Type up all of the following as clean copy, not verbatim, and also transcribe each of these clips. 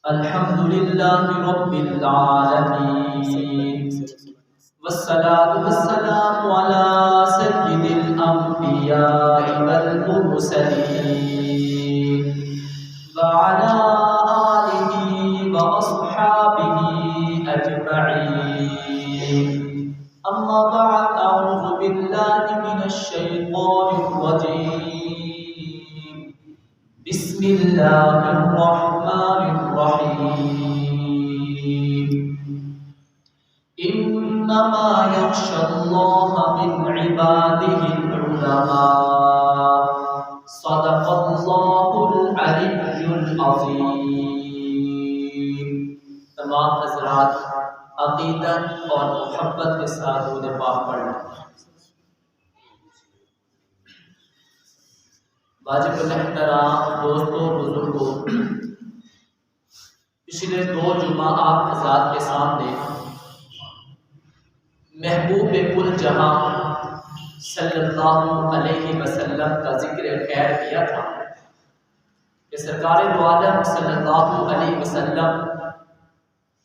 الحمد لله رب العالمين والصلاة والسلام على سيد الأنبياء والمرسلين وعلى آله وأصحابه أجمعين. أما بعد، أعوذ بالله من الشيطان الرجيم. بسم الله الرحمن الرحيم. إنما يخشى الله من عباده العلماء. صدق الله العلي العظيم. تمام حضرات عقیدت اور محبت کے ساتھ درود پاک پڑھیں. واجب الاحترام دوستوں بزرگوں، پچھلے 2 جمعہ آپ حضرات کے سامنے محبوب کل جہاں صلی اللہ علیہ وسلم کا ذکر خیر کیا تھا کہ سرکار دو عالم صلی اللہ علیہ وسلم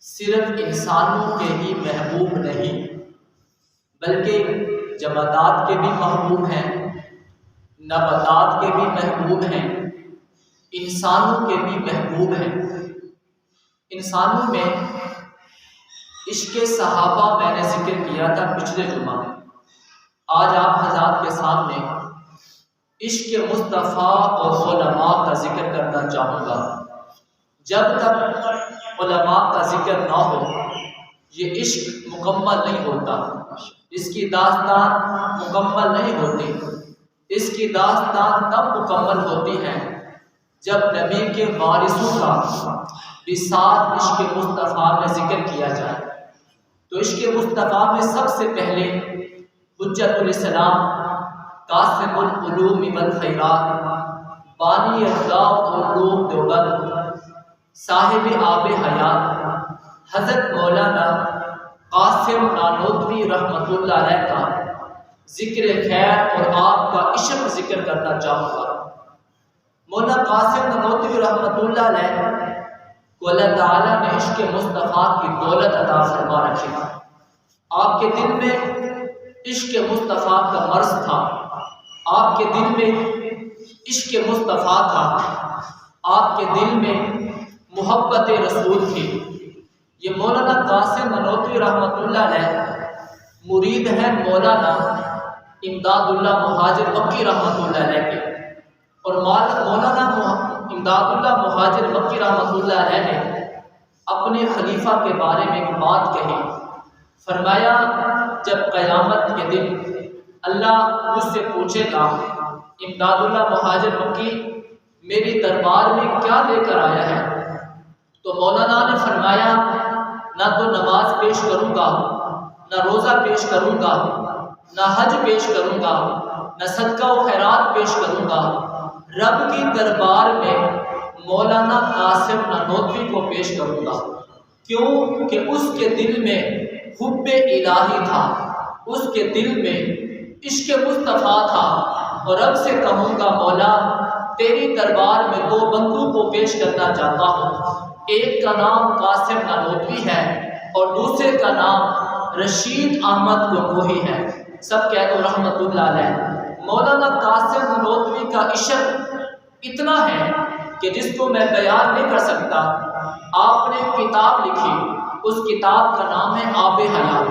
صرف انسانوں کے ہی محبوب نہیں بلکہ جمادات کے بھی محبوب ہیں، نباتات کے بھی محبوب ہیں، انسانوں کے بھی محبوب ہیں. انسانوں میں عشق صحابہ میں نے ذکر کیا تھا پچھلے جمعہ. آج آپ حضرات کے سامنے عشق مصطفیٰ اور علماء کا ذکر کرنا چاہوں گا. جب تک علماء کا ذکر نہ ہو یہ عشق مکمل نہیں ہوتا، اس کی داستان مکمل نہیں ہوتی. اس کی داستان تب مکمل ہوتی ہے جب نبی کے وارثوں کا بساط عشق مصطفیٰ میں ذکر کیا جائے. تو عشق مصطفیٰ میں سب سے پہلے حجت الاسلام، قاسم العلوم والخیرات، بانی ارجاء العلوم دیوبند، صاحب آب حیات حضرت مولانا قاسم نانوتوی رحمۃ اللہ علیہ کا ذکر خیر اور آپ کا عشق ذکر کرنا چاہوں گا. مولانا قاسم نانوتوی رحمۃ اللہ علیہ کو اللہ تعالیٰ نے عشق مصطفیٰ کی دولت عطا فرما رکھی. آپ کے دل میں عشق مصطفیٰ کا مرض تھا، آپ کے دل میں عشق مصطفیٰ تھا، آپ کے دل میں محبت رسول تھی. یہ مولانا قاسم نانوتوی رحمۃ اللہ علیہ مرید ہیں مولانا امداد اللہ مہاجر مکی رحمۃ اللہ علیہ کے. اور مولانا امداد اللہ مہاجر مکی رحمۃ اللہ علیہ نے اپنے خلیفہ کے بارے میں ایک بات کہی. فرمایا جب قیامت کے دن اللہ مجھ سے پوچھے گا امداد اللہ مہاجر مکی میری دربار میں کیا لے کر آیا ہے، تو مولانا نے فرمایا نہ تو نماز پیش کروں گا، نہ روزہ پیش کروں گا، نہ حج پیش کروں گا، نہ صدقہ و خیرات پیش کروں گا. رب کی دربار میں مولانا قاسم نانوتوی کو پیش کروں گا. کیوں کہ اس کے دل میں حب الہی تھا، اس کے دل میں عشق مصطفیٰ تھا. اور رب سے کہوں گا مولا تیری دربار میں 2 بندوں کو پیش کرنا چاہتا ہوں. ایک کا نام قاسم نانوتوی ہے اور دوسرے کا نام رشید احمد گنگوہی ہے. سب کہہ دو رحمت اللہ علیہ. مولانا قاسم نانوتوی کا عشق اتنا ہے کہ جس کو میں بیان نہیں کر سکتا. آپ نے کتاب لکھی، اس کتاب کا نام ہے آب حیات.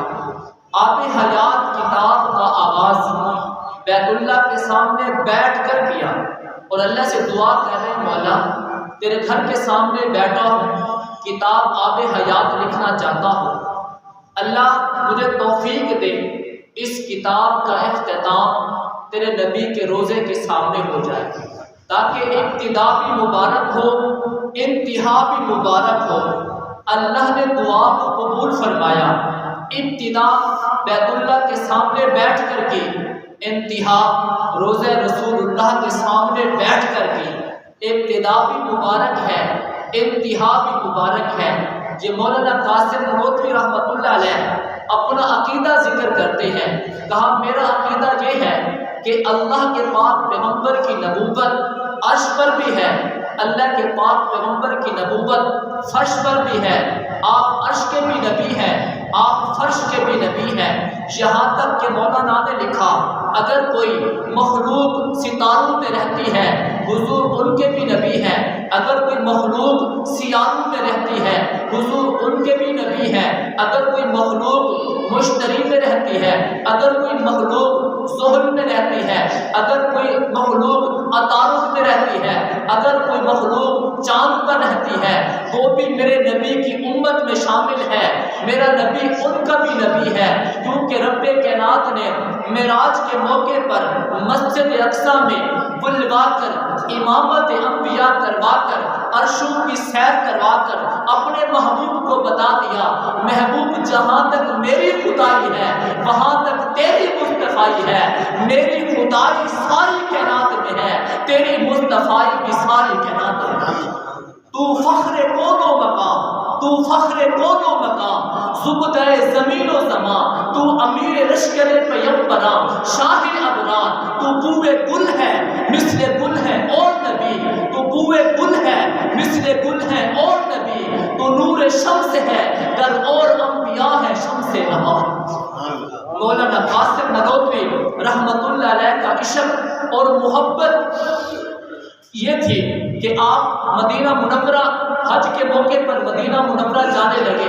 آب حیات کتاب کا آغاز بیت اللہ کے سامنے بیٹھ کر کیا اور اللہ سے دعا کر رہے مولا تیرے گھر کے سامنے بیٹھا ہوں، کتاب آب حیات لکھنا چاہتا ہوں، اللہ مجھے توفیق دے اس کتاب کا اختتام تیرے نبی کے روزے کے سامنے ہو جائے تاکہ ابتدا بھی مبارک ہو انتہا بھی مبارک ہو. اللہ نے دعا کو قبول فرمایا. ابتدا بیت اللہ کے سامنے بیٹھ کر کے، انتہا روزہ رسول اللہ کے سامنے بیٹھ کر کے. ابتدا بھی مبارک ہے، انتہا بھی مبارک ہے. یہ مولانا قاسم نانوتوی رحمۃ اللہ علیہ اپنا عقیدہ ذکر کرتے ہیں. کہا میرا عقیدہ یہ ہے کہ اللہ کے پاک پیغمبر کی نبوت عرش پر بھی ہے اللہ کے پاک پیغمبر کی نبوت فرش پر بھی ہے، آپ عرش کے بھی نبی ہیں، آپ فرش کے بھی نبی ہیں۔ یہاں تک کہ مولانا نے لکھا اگر کوئی مخلوق ستاروں میں رہتی ہے حضور ان کے بھی نبی ہیں، اگر کوئی مخلوق سیاروں میں رہتی ہے حضور ان کے بھی نبی ہیں، اگر کوئی مخلوق مشتری میں رہتی ہے، اگر کوئی مخلوق زحل میں رہتی ہے، اگر کوئی مخلوق عطارد میں رہتی ہے، اگر کوئی مخلوق چاند پر رہتی ہے، وہ بھی میرے نبی کی امت میں شامل ہے، میرا نبی ان کا بھی نبی ہے، کیونکہ رب کائنات نے معراج کے موقع پر مسجد اقصیٰ میں بلوا کر امامت انبیاء کروا کر عرشوں کی سیر کروا کر اپنے محبوب کو بتا دیا محبوب جہاں تک میری خدائی ہے وہاں تک تیری مصطفائی ہے، میری خدائی ساری کائنات میں ہے، تیری مصطفائی بھی ساری کائنات میں ہے۔ تو فخر کون و مقام، تو فخر کون و مقام، زبدہ زمین و زمان، تو امیر لشکر پیمبراں شاہ ابرار، تو بوئے گل ہے مثل گل ہے اور نبی، تو بوئے گل ہے مثل گل ہے اور نبی، تو نور شمس ہے در اور انبیاء ہے شمس نہار۔ مولانا قاسم نانوتوی رحمت اللہ علیہ کا عشق اور محبت یہ تھی کہ آپ مدینہ منورہ حج کے موقع پر مدینہ منورہ جانے لگے۔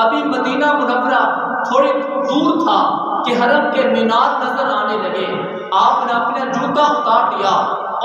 ابھی مدینہ منورہ تھوڑی دور تھا کہ حرم کے مینار نظر آنے لگے، آپ نے اپنا جوتا اتار دیا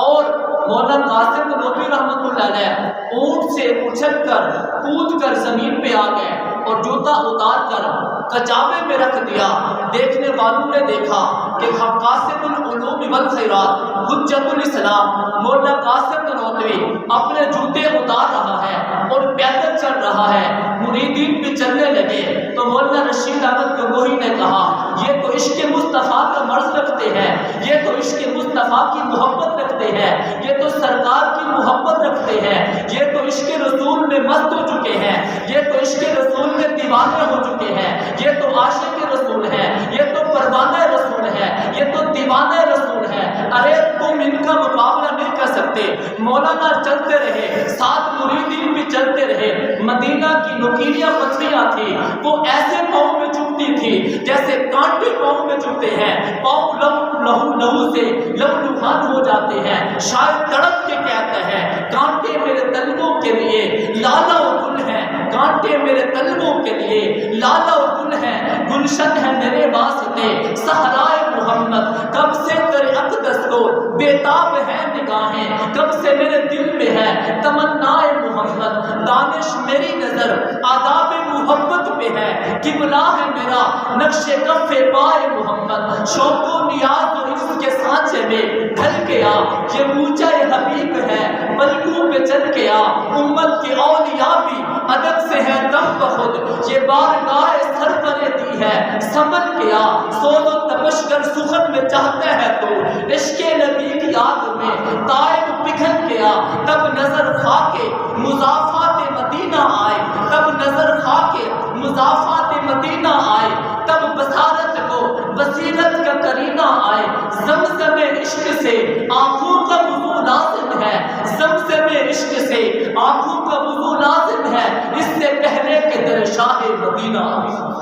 اور مولانا قاسم نانوتوی رحمت اللہ علیہ اونٹ سے اچھل کر کود کر زمین پہ آ گئے اور جوتا اتار کر کچاوے میں رکھ دیا۔ دیکھنے والوں نے دیکھا کہ قاسم العلوم والخیرات حجت الاسلام مولانا قاسم نانوتوی اپنے جوتے اتار رہا ہے اور پیدل چل رہا ہے، مریدین بھی چلنے لگے تو مولانا رشید احمد گنگوہی نے کہا یہ تو عشق مصطفیٰ کا مرض رکھتے ہیں، یہ تو عشق مصطفیٰ کی محبت رکھتے ہیں، یہ تو سرکار کی محبت رکھتے ہیں، یہ تو عشق رسول میں مست ہو چکے ہیں، یہ تو عشق رسول میں دیوانے ہو چکے ہیں، یہ تو عاشق رسول ہے، یہ تو پروانہ رسول ہے، یہ تو دیوانہ رسول ہے، ارے تم ان کا مقابلہ نہیں کر سکتے۔ مولانا چلتے رہے، ساتھ مریدین بھی چلتے رہے۔ مدینہ کی نوکیلیاں پتھریاں تھی، وہ ایسے پاؤں میں چبھتی تھی جیسے کانٹے پاؤں میں چبھتے ہیں، پاؤں لہو سے لہولہان ہو جاتے ہیں، شاید تڑپ کے کہتا ہے کانٹے میرے تلووں کے لیے لالا و گل ہے، کانٹے میرے تلووں کے لیے لالا و گل ہے، گلشن ہے میرے واسطے صحرائے محمد، کب سے تیرے اقدس کو بےتاب ہے نگاہیں، کب سے میرے دل میں ہے تمنائے محمد، دانش میری نظر آداب محبت پہ ہے، قبلہ ہے میرا نقش کف پائے محمد، شوق و نیاز و عشق کے سانچے میں ڈھل گیا، یہ اونچا حبیب ہے پلکوں پہ چل گیا، امت کے اولیاء بھی ادب سے ہے دم بخود، یہ بارگاہ سرور دی ہے سنبھل گیا، سوز و تپش کر سخن میں چاہتا ہے تو عشق نبی کی آگ میں طائب پگھل گیا، تب نظر کھا کے مضافات مدینہ آئے، تب نظر کھا کے مضافات مدینہ آئے، تب بصارت کو بصیرت کا کرینہ آئے، زمزم عشق سے آنکھوں کا وضو لازم ہے، زمزم عشق سے آنکھوں کا وضو لازم ہے، اس سے پہلے کہ در شاہ مدینہ آئے۔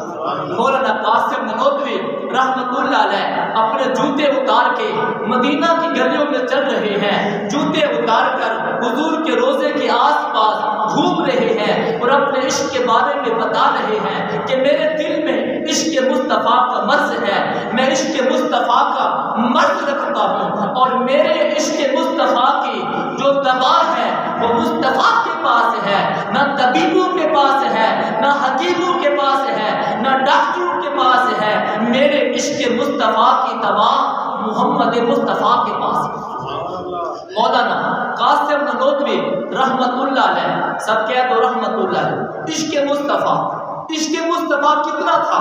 مولانا قاسم نانوتوی رحمت اللہ علیہ اپنے جوتے اتار کے مدینہ کی گلیوں میں چل رہے ہیں، جوتے اتار کر حضور کے روضے کے آس پاس گھوم رہے ہیں اور اپنے عشق کے بارے میں بتا رہے ہیں کہ میرے دل میں عشق مصطفیٰ کا مرض ہے، میں عشق مصطفیٰ کا مرض رکھتا ہوں، اور میرے عشق مصطفیٰ کی جو دوا ہے وہ مصطفیٰ کے پاس ہے، نہ طبیبوں کے پاس ہے، نہ حکیموں کے پاس ہے، نہ ڈاکٹروں کے پاس ہے، میرے عشق مصطفیٰ کی دوا محمد مصطفیٰ کے پاس ہے۔ مولانا قاسم نانوتوی رحمت اللہ علیہ، سب کہہ دو رحمت اللہ علیہ، عشق مصطفیٰ، عشق مصطفیٰ کتنا تھا؟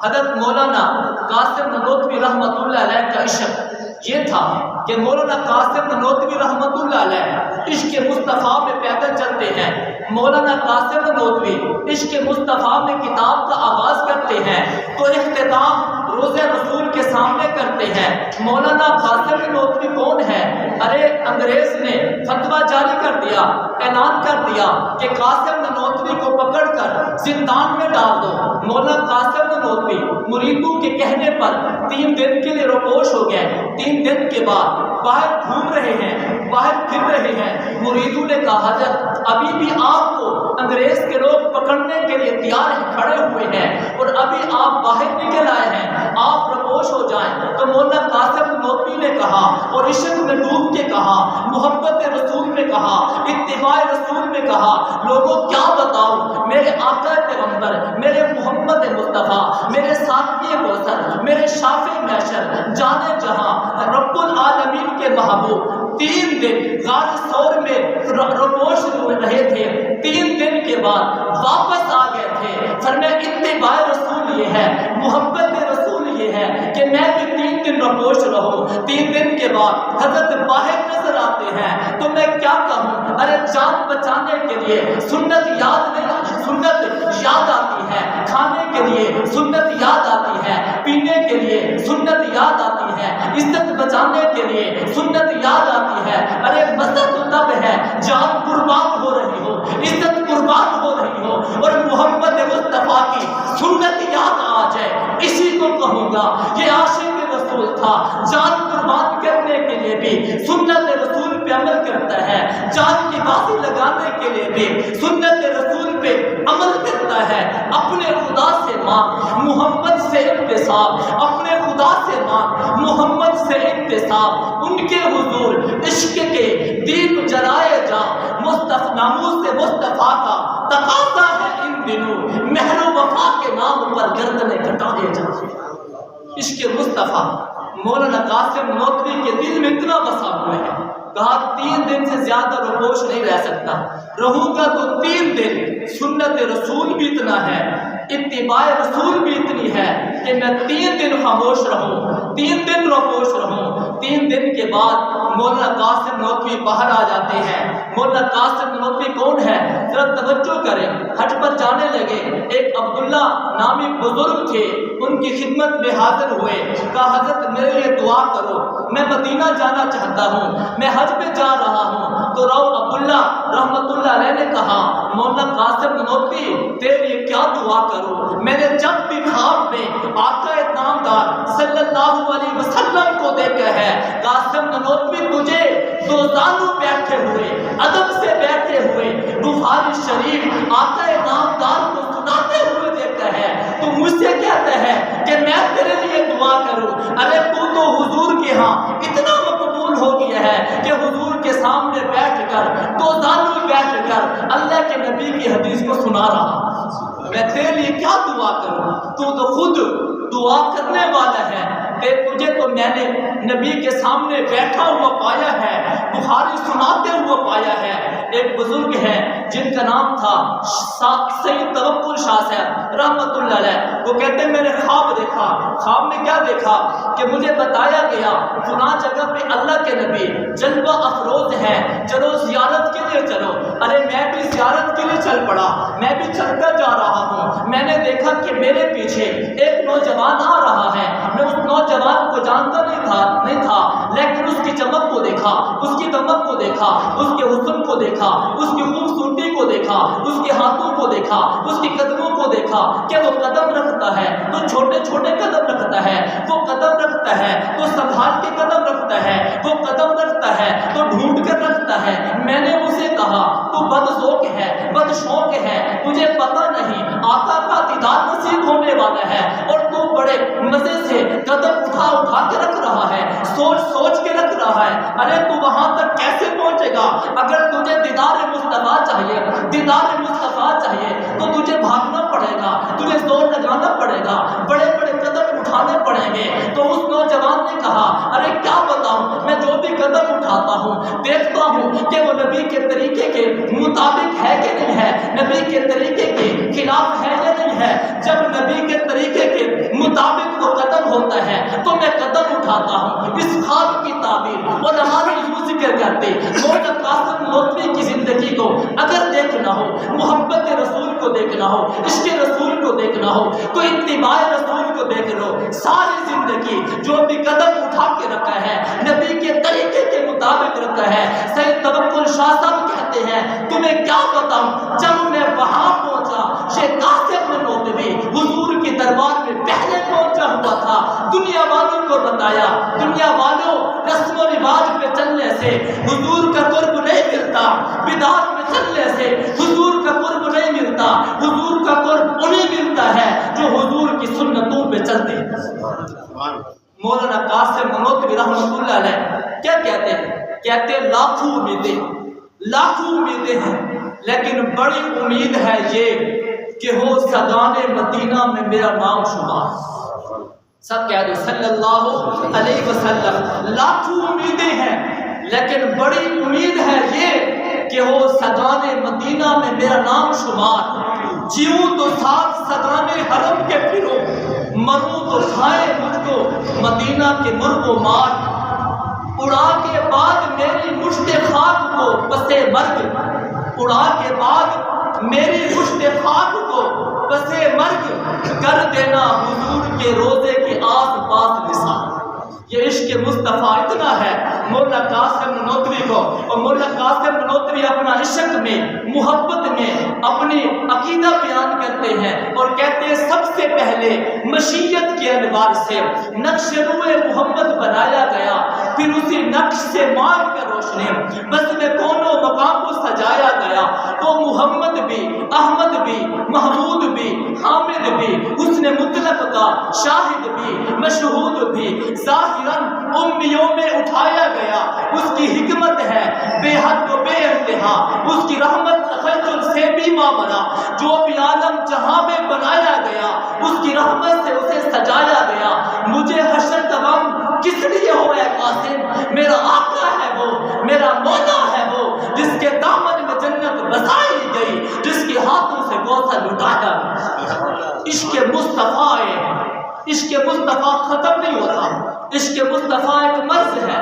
حضرت مولانا قاسم نانوتوی رحمت اللہ علیہ کا عشق یہ تھا کہ مولانا قاسم نانوتوی رحمت اللہ علیہ عشق مصطفیٰ میں پیدل چلتے ہیں، مولانا قاسم نانوتوی عشق مصطفیٰ میں کتاب کا آغاز کرتے ہیں تو اختتام روز رسول کے سامنے کرتے ہیں۔ مولانا قاسم نانوتوی کون ہے؟ ارے انگریز نے فتویٰ جاری کر دیا، اعلان کر دیا کہ قاسم نانوتوی کو پکڑ کر زندان میں ڈال دو۔ مولانا قاسم نانوتوی مریدوں کے کہنے پر 3 دن کے لیے روپوش ہو گئے۔ 3 دن کے بعد باہر گھوم رہے ہیں، باہر پھر رہے ہیں۔ مریدوں نے کہا حضرت ابھی بھی آپ کو انگریز کے لوگ پکڑنے کے لیے تیار کھڑے ہوئے ہیں اور ابھی آپ باہر نکل آئے ہیں، آپ روپوش ہو جائیں۔ تو مولانا قاسم نانوتوی نے کہا اور عشق میں ڈوب کے کہا، محبت رسول میں کہا، اتباع رسول میں کہا، لوگوں کیا بتاؤں میرے آقا پیغمبر، میرے محمد مصطفیٰ، میرے ساتھی کوثر، میرے شافع محشر، جانے جہاں، رب العالمین کے محبوب 3 دن غار ثور میں روپوش رہے تھے۔ 3 دن کے بعد واپس آ گئے تھے۔ فرمایا اتباع رسول یہ ہے، محبت رسول یہ ہے کہ میں بھی 3 دن روپوش رہوں۔ 3 دن کے بعد حضرت باہر نظر آتے ہیں تو میں کیا کہوں؟ ارے جان بچانے کے لیے سنت یاد نہیں، سنت یاد آتی ہے، کھانے کے لیے سنت یاد آتی ہے، پینے کے لیے سنت یاد آتی ہے، عزت بچانے کے لیے سنت یاد آتی ہے۔ ارے مزہ تو تب ہے جان قربان ہو رہی ہو، عزت قربان ہو رہی ہو اور محمد مصطفیٰ کی سنت یاد آ جائے، اسی کو کہوں گا یہ عاشق رسول تھا۔ جان قربان کرنے کے لیے بھی سنت رسول پہ عمل کرتا ہے، جان کی بازی لگانے کے لیے بھی سنت رسول پہ عمل کرتا ہے۔ اپنے خدا سے مانگ محمد سے انتصاب، اپنے خدا سے مانگ محمد سے انتصاب، ان کے حضور عشق کے دیپ جلائے جا، مصطفیٰ ناموس سے مصطفیٰ کا تقاضا ہے ان دنوں، مہر و وفا کے نام پر گردنیں کٹائے جا۔ عشق مصطفیٰ مولانا قاسم نانوتوی کے دل میں اتنا بسا ہوا ہے، کہا 3 دن سے زیادہ روپوش نہیں رہ سکتا، رہوں گا تو 3 دن۔ سنت رسول بھی اتنا ہے، اتباع رسول بھی اتنی ہے کہ میں 3 دن خاموش رہوں، 3 دن روپوش رہوں۔ 3 دن کے بعد مولانا قاسم نانوتوی باہر آ جاتے ہیں۔ مولانا قاسم نانوتوی کون ہے؟ ذرا توجہ کریں، حج پر جانے لگے، ایک عبداللہ نامی بزرگ تھے، ان کی خدمت میں حاضر ہوئے، کہا حضرت میرے لیے دعا کرو، میں مدینہ جانا چاہتا ہوں، میں حج پہ جا رہا ہوں۔ تو رو عبداللہ رحمت اللہ علیہ نے کہا مولانا قاسم نانوتوی تیرے لیے کیا دعا کروں؟ میں نے جب بھی خواب میں آقا نامدار صلی اللہ علیہ وسلم کو دیکھا ہے، قاسم نانوتوی تجھے دوزانوں بیٹھے ہوئے، ادب سے بیٹھے ہوئے بخاری شریف آقا نامدار کو سناتے ہوئے دیکھا ہے، تو مجھ سے کہتا ہے کہ میں تیرے لیے دعا کروں۔ ارے تو حضور کے ہاں اتنا مقبول ہو گیا ہے کہ حضور کے سامنے بیٹھ کر دوزانوں بیٹھ کر اللہ کے نبی کی حدیث کو سنا رہا، میں تیرے لیے کیا دعا کروں؟ تو خود دعا کرنے والا ہے، تجھے تو میں نے نبی کے سامنے بیٹھا ہوا پایا ہے، بخاری سناتے ہوا پایا ہے۔ ایک بزرگ ہے جن کا نام تھا سید توکل شاہ صاحب رحمت اللہ علیہ، وہ کہتے ہیں میں نے خواب دیکھا، خواب میں کیا دیکھا کہ مجھے بتایا گیا فلاں جگہ پہ اللہ کے نبی جلوہ افروز ہے، چلو زیارت کے لیے چلو۔ ارے میں بھی زیارت کے لیے چل پڑا، میں بھی چلتا جا رہا ہوں، میں نے دیکھا کہ میرے پیچھے ایک نوجوان آ رہا ہے، میں اس نوجوان کو جانتا نہیں تھا لیکن اس کی چمک کو دیکھا، اس کی دمک کو دیکھا، اس کے حسن کو دیکھا، اس کی خوبصورتی کو دیکھا، اس کے ہاتھوں کو دیکھا، اس کی قدموں کو دیکھا کہ وہ قدم رکھتا ہے تو چھوٹے چھوٹے قدم رکھتا ہے، وہ قدم رکھتا ہے تو سنبھال کے قدم رکھتا ہے، وہ قدم رکھتا ہے تو ڈھونڈ کر رکھتا ہے۔ میں نے اسے کہا تو بد ذوق ہے، بد شوق ہے، تجھے پتہ نہیں آقا کا دیدار نصیب ہونے والا ہے اور تو بڑے مزے سے قدم اٹھا کے رکھ رہا ہے، سوچ کے رکھ رہا ہے۔ ارے تو وہاں تک کیسے پہنچے گا؟ اگر تجھے دیدار مصطفیٰ چاہیے، دیدار مصطفیٰ چاہیے تو تجھے بھاگنا پڑے گا، تجھے زور لگانا پڑے گا، بڑے بڑے قدم اٹھانے پڑیں گے۔ تو اس نوجوان نے کہا ارے کیا بتاؤں، میں جو بھی قدم اٹھاتا ہوں دیکھتا ہوں کہ وہ نبی کے طریقے کے مطابق ہے کہ نہیں ہے، نبی کے طریقے کے خلاف ہے یا نہیں ہے۔ جب نبی کے طریقے کے مطابق وہ قدم ہوتا ہے تو میں قدم اٹھاتا ہوں۔ اس خواب کی تعبیر علماء نے یوں ذکر کرتے، مولانا قاسم نانوتوی کی زندگی کو اگر دیکھنا ہو، محبت رسول کو دیکھنا ہو، عشق رسول کو دیکھنا ہو تو اتباع رسول کو دیکھ لو. ساری زندگی جو بھی قدم اٹھا کے رکھا ہے نبی کے طریقے کے مطابق رکھا ہے. سید توکل شاہ صاحب کہتے ہیں تمہیں کیا بتاؤں، جب میں وہاں پہنچا شیخ قاسم نانوتوی حضور کے دربار میں پہلے پہنچا ہوا تھا، دنیا والوں کو بتایا، دنیا والوں رسم و رواج پہ چلنے سے حضور کا قرب نہیں ملتا، بدعات پہ چلنے سے حضور کا قرب نہیں ملتا. حضور کا قرب انہیں ملتا ہے جو حضور کی سنتوں پہ چلتے ہیں. مولانا قاسم نانوتوی رحمۃ اللہ علیہ کیا کہتے ہیں؟ کہتے ہیں لاکھوں امیدیں ہیں لیکن بڑی امید ہے یہ کہ ہو سگان مدینہ میں میرا نام شمار. سب کہہ دو صلی اللہ علیہ وسلم. لاکھوں امیدیں ہیں لیکن بڑی امید ہے یہ کہ ہو سگان مدینہ میں میرا نام شمار. جیوں تو ساتھ سگان حرم کے پھرو، مروں تو کھائے مجھ کو مدینہ کے مرغ و مار. اڑا کے بعد میری مشت خاک کو پسے مرگ، اڑا کے بعد میری مشت خاک کو پسے مرگ کر دینا حضور کے روزے کے آس پاس نثار. یہ عشق مصطفیٰ اتنا ہے مولانا قاسم نانوتوی کو. اور مولانا قاسم نانوتوی اپنا عشق میں محبت میں اپنی عقیدہ بیان کرتے ہیں اور کہتے ہیں سب سے پہلے مشیت کے انوار سے نقش روئے محمد بنایا گیا، پھر اسی نقش سے مار کر روشنی بس میں کونوں مقام کو سجایا گیا. تو محمد بھی، احمد بھی، محمود بھی، حامد بھی، حسن مطلق کا شاہد بھی، مشہود بھی، ظاہراً امیوں میں اٹھایا گیا. اس کی حکمت ہے بے حد و بے انتہا، اس کی رحمت تخیل سے بھی ماورا. جو بھی عالم جہاں میں بنایا گیا اس کی رحمت سے اسے سجایا گیا. مجھے حشر کا غم کس لیے ہو اے قاسم، میرا آقا ہے وہ، میرا مولا ہے وہ جس کے دامن میں جنت بسائی گئی، جس کے ہاتھوں سے کوثر لٹایا. عشق مصطفیٰ ہے، عشق مصطفیٰ ختم نہیں ہوتا. عشق مصطفیٰ ایک مرض ہے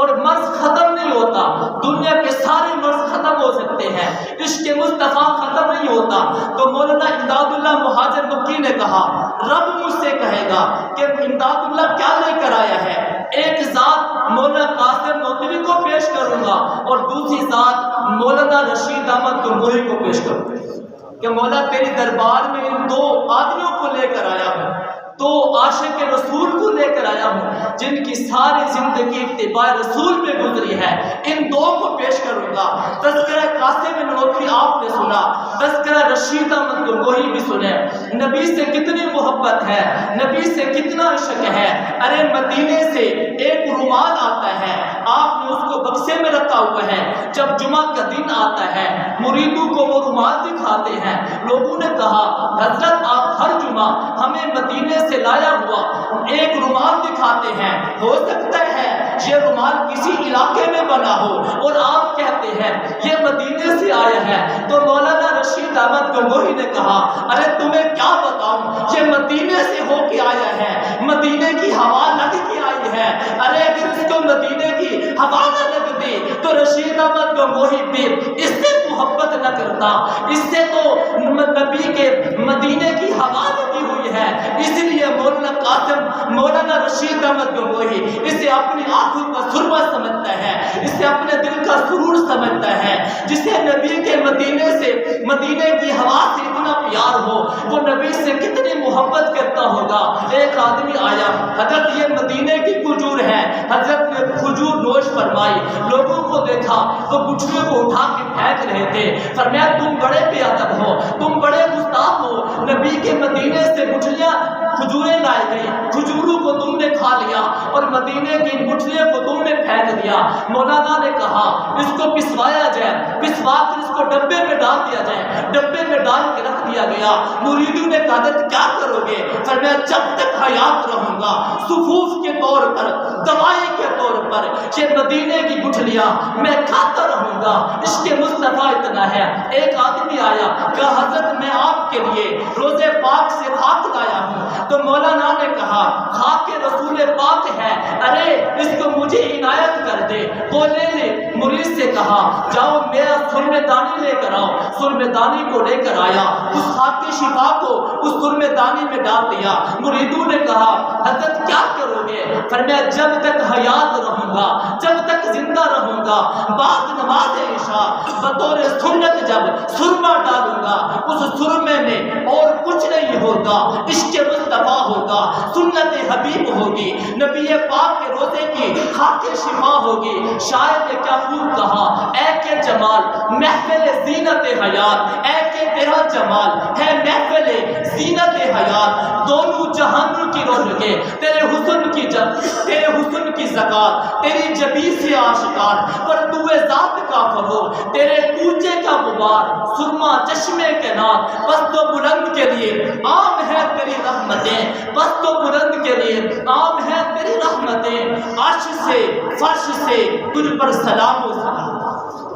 اور مرض ختم نہیں ہوتا. دنیا کے سارے مرض ختم ہو سکتے ہیں، عشق مصطفیٰ ختم نہیں ہوتا. تو مولانا امداد اللہ مہاجر مکی نے کہا رب مجھ سے کہے گا کہ امداد اللہ کیا لے کر آیا ہے. ایک ذات مولانا قاسم نانوتوی کو پیش کروں گا اور دوسری ذات مولانا رشید احمد گنگوہی کو پیش کروں گا کہ مولا تیری دربار میں ان دو آدمیوں کو لے کر آیا ہوں، دو عاشق رسول کو لے کر آیا ہوں جن کی ساری زندگی اتباع رسول میں گزری ہے. ان دو کو پیش کروں گا. تذکرہ قاسم نانوتوی آپ نے سنا، تذکرہ رشید احمد گنگوہی بھی سنے. نبی سے کتنی محبت ہے، نبی سے کتنا عشق ہے. ارے مدینے سے ایک رومال آتا ہے، آپ نے اس کو بکسے میں رکھا ہوا ہے. جب جمعہ کا دن آتا ہے مریدوں کو وہ رومال دکھاتے ہیں. لوگوں نے کہا حضرت آپ ہر جمعہ ہمیں مدینے سے لایا ہوا ایک رومال دکھاتے ہیں، ہو سکتا ہے یہ رومال کسی علاقے میں بنا ہو اور آپ کہتے ہیں یہ مدینے سے آیا ہے. تو مولانا رشید احمد گنگوہی نے کہا ارے تمہیں کیا بتاؤں، یہ مدینے سے ہو کے آیا ہے، مدینے کی ہوا لگ کے آئی ہے. ارے اگر اس کو مدینے کی ہوا نہ لگتی تو رشید احمد گنگوہی بھی اس سے محبت نہ کرتا. اس سے تو نبی کے مدینے کی ہوا لگی ہوئی ہے. اس لیے مولانا قاسم، مولانا رشید احمد گنگوہی اسے اپنی آنکھوں کا سرما سمجھتا ہے، اسے اپنے دل کا سرور سمجھتا ہے. جسے نبی کے مدینے سے، مدینے کی ہوا سے اتنا پیار ہو وہ نبی سے کتنی محبت کرتا ہوگا. ایک آدمی آیا، حضرت یہ مدینے کی کھجور ہے. حضرت نے کھجور نوش فرمائی، لوگوں کو دیکھا تو گٹھلیوں کو اٹھا کے پھینک رہے تھے. فرمایا تم بڑے بے ادب ہو، تم بڑے گستاخ ہو. نبی کے مدینے سے گٹھلیاں کھجوریں لائی گئی، کھجوروں کو تم نے کھا لیا اور مدینے کی گٹھلیوں کو تم نے پھینک دیا. مولانا نے کہا اس کو پسوایا جائے، پسوا کر اس کو ڈبے میں ڈال دیا جائے. ڈبے میں ڈال کے رکھ دیا گیا. مریدوں نے کہا کیا کرو گے؟ فرمایا جب تک حیات رہوں گا صفوف کے طور پر، دوائی کے طور پر یہ مدینے کی گٹھلیاں میں کھاتا رہوں گا. عشق مصطفیٰ اتنا ہے. ایک آدمی آیا کہ حضرت میں آپ کے لیے روزے پاک سے خاک لایا ہوں. تو مولانا نے کہا خاک رسول پاک ہے, ارے اس کو مجھے عنایت کر دے. بولے نے مرید سے کہا جاؤ میرا سرمے دانی لے کر آؤ. سرمے دانی کو لے کر آیا, اس خاک شفا کو اس سرمے دانی میں ڈال دیا. مریدوں نے کہا حضرت کیا کرو گے؟ فرمایا جب تک حیات رہوں گا, جب تک زندہ رہوں گا, بعد نماز عشاء بطور سنت جب سرما ڈالوں گا, اس سرمے میں اور کچھ نہیں ہوگا, عشق مصطفیٰ ہوگا, سنت حبیب ہوگی, نبی پاک کے روزے کی خاک شفا ہوگی. شاعر نے کیا خوب کہا, اے کہ جمال محفل زینت حیات, اے کہ تیرا جمال ہے محفل زینت حیات, دونوں جہانوں کی رونقیں تیرے حسن کی تیرے حسن کی زکات, تیری جبی سے آشکار پر دوے ذات کا فروغ, تیرے کوچے کا غبار سرما چشمے کے نام. پست و بلند کے لیے عام ہے تیری رحمتیں, پست و بلند کے لیے عام ہے تیری رحمتیں, عرش سے فرش سے تجھ پر سلام و سلام.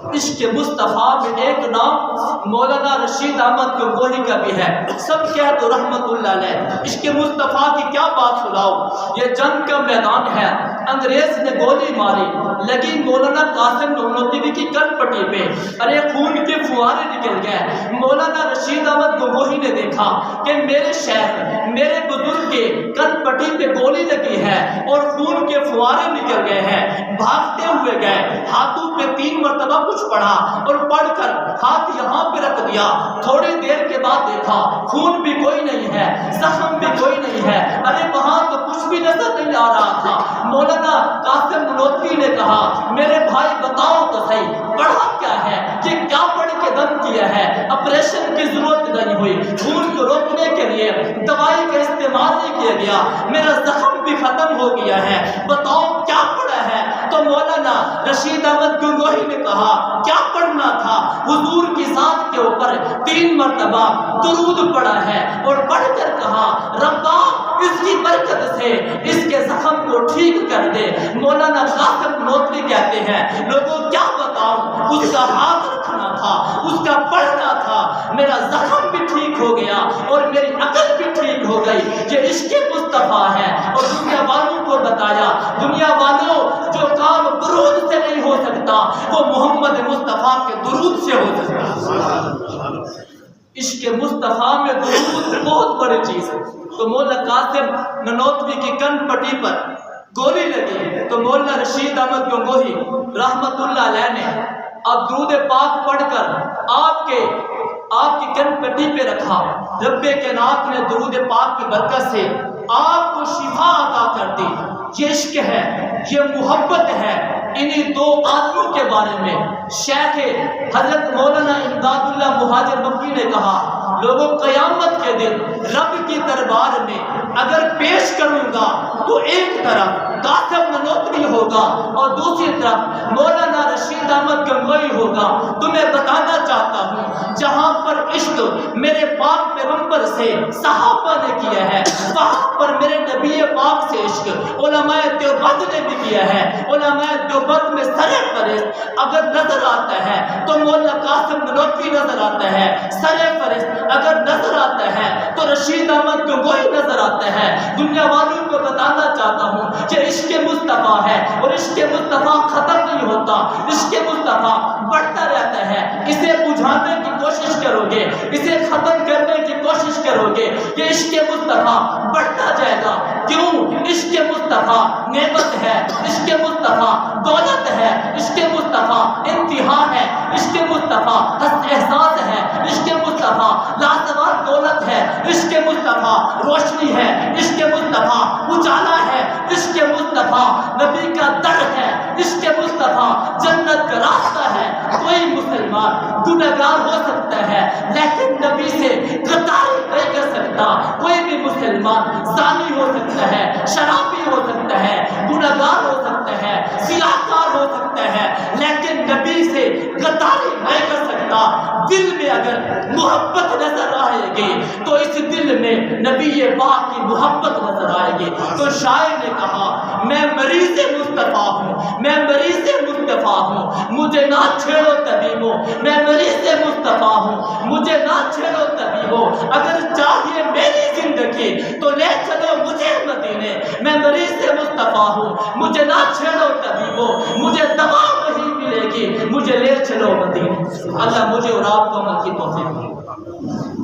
عشق مصطفیٰ میں ایک نام مولانا رشید احمد گنگوہی کا بھی ہے, سب کہہ تو رحمت اللہ علیہ. عشق مصطفیٰ کی کیا بات سناؤ, یہ جنگ کا میدان ہے, انگریز نے گولی ماری لگی مولانا قاسم نانوتوی کی کن پٹی پہ, ارے خون کے فوارے نکل گئے. مولانا رشید احمد گنگوہی نے دیکھا کہ میرے شیخ میرے بزرگ کے کن پٹی پہ گولی لگی ہے اور خون کے فوارے نکل گئے ہیں. بھاگتے ہوئے گئے, ہاتھوں پہ 3 مرتبہ کچھ پڑھا اور پڑھ کر ہاتھ یہاں پہ رکھ دیا. تھوڑی دیر کے بعد دیکھا خون بھی کوئی نہیں ہے, زخم بھی کوئی نہیں ہے, ارے وہاں تو کچھ بھی نظر نہیں آ رہا تھا. مولانا قاسم نانوتوی نے کہا میرے بھائی بتاؤ تو صحیح پڑھا کیا ہے, یہ کیا پڑھ کے دم کیا ہے؟ آپریشن کی ضرورت نہیں ہوئی, خون کو روکنے کے لیے دوائی کا استعمال نہیں کیا گیا, میرا زخم بھی ختم ہو گیا ہے, بتاؤ کیا پڑھا ہے؟ تو مولانا رشید احمد گنگوہی نے کہا کیا پڑھنا تھا, حضور کی ذات کے اوپر 3 مرتبہ درود پڑھا ہے اور پڑھ کر کہا ربا اس کی برکت سے اس کے زخم کو ٹھیک کر دے. مولانا قاسم نانوتوی کہتے ہیں لوگوں کیا بتاؤں, اس کا ہاتھ رکھنا تھا, اس کا پڑھنا تھا, میرا زخم بھی ٹھیک ہو گیا اور میری عقل بھی ٹھیک ہو گئی. یہ عشق مصطفیٰ ہے. اور دنیا والوں کو بتایا دنیا والوں جو کام درود سے نہیں ہو سکتا وہ محمد مصطفیٰ کے درود سے ہو سکتا. عشق مصطفیٰ میں درود بہت بڑی چیز ہے. تو مولانا قاسم نانوتوی کی کن پٹی پر گولی لگی تو مولانا رشید احمد گنگوہی رحمت اللہ علیہ نے اب درود پاک پڑھ کر آپ کی کن پٹی پہ رکھا. رب کائنات نے درود پاک کی برکت سے آپ کو شفا عطا کر دی. یہ عشق ہے, یہ محبت ہے. انہی 2 آدمیوں کے بارے میں شیخ حضرت مولانا امداد اللہ مہاجر مکی نے کہا لوگوں قیامت کے دن رب کی دربار میں اگر پیش کروں گا تو ایک طرف قاسم نانوتوی ہوگا اور دوسری طرف مولانا رشید احمد گنگوہی ہوگا. تمہیں بتانا چاہتا ہوں جہاں پر عشق میرے پاک پیغمبر سے صحابہ نے کیا ہے وہاں پر میرے نبی پاک سے عشق علماء دیوبند نے بھی کیا ہے. علماء دیوبند میں سر فہرست اگر نظر آتا ہے تو مولانا قاسم نانوتوی نظر آتا ہے, سر فہرست اگر نظر آتا ہے تو رشید احمد گنگوہی نظر آتا ہے. دنیا والوں کو بتانا چاہتا ہوں کہ عشق مصطفیٰ ہے اور عشق مصطفیٰ ختم نہیں ہوتا, عشق مصطفیٰ بڑھتا رہتا ہے. اسے بجھانے کی کوشش کرو گے, اسے ختم کرنے کی کوشش کرو گے, یہ عشق مصطفیٰ بڑھتا جائے گا. کیوں؟ عشق مصطفیٰ نعمت ہے, عشق مصطفیٰ دولت ہے, عشق مصطفیٰ انتہا ہے, عشق مصطفیٰ احساس ہے, عشق مصطفیٰ لازوال دولت ہے, عشق مصطفیٰ روشنی ہے, عشق مصطفیٰ اجالا ہے, عشق مصطفیٰ نبی کا در ہے, عشق مصطفیٰ جنت کا راستہ ہے. کوئی مسلمان گنہگار ہو سکتا ہے لیکن نبی سے غداری نہیں کر سکتا. کوئی بھی مسلمان زانی ہو سکتا ہے, شرابی ہو سکتا ہے, گنہگار ہو سکتا ہے, سیاہکار ہو سکتا ہے لیکن نبی سے غداری نہیں کر سکتا. دل میں اگر محبت نظر آئے گی تو اس دل میں نبی پاک کی محبت نظر آئے گی۔ تو شاعر نے کہا میں مریض مصطفیٰ ہوں، میں مریض مصطفیٰ ہوں، مجھے نہ چھیڑو طبیبو، میں مریض مصطفیٰ ہوں، مجھے نہ چھیڑو طبیبو، اگر چاہیے میری زندگی تو لے چلو مجھے مدینے، میں مریض مصطفیٰ ہوں، مجھے نہ چھیڑو طبیبو، مجھے دوا نہیں ملے گی، مجھے لے چلو مدینے۔ اللہ مجھے اور آپ کو عمل کی توفیق دے۔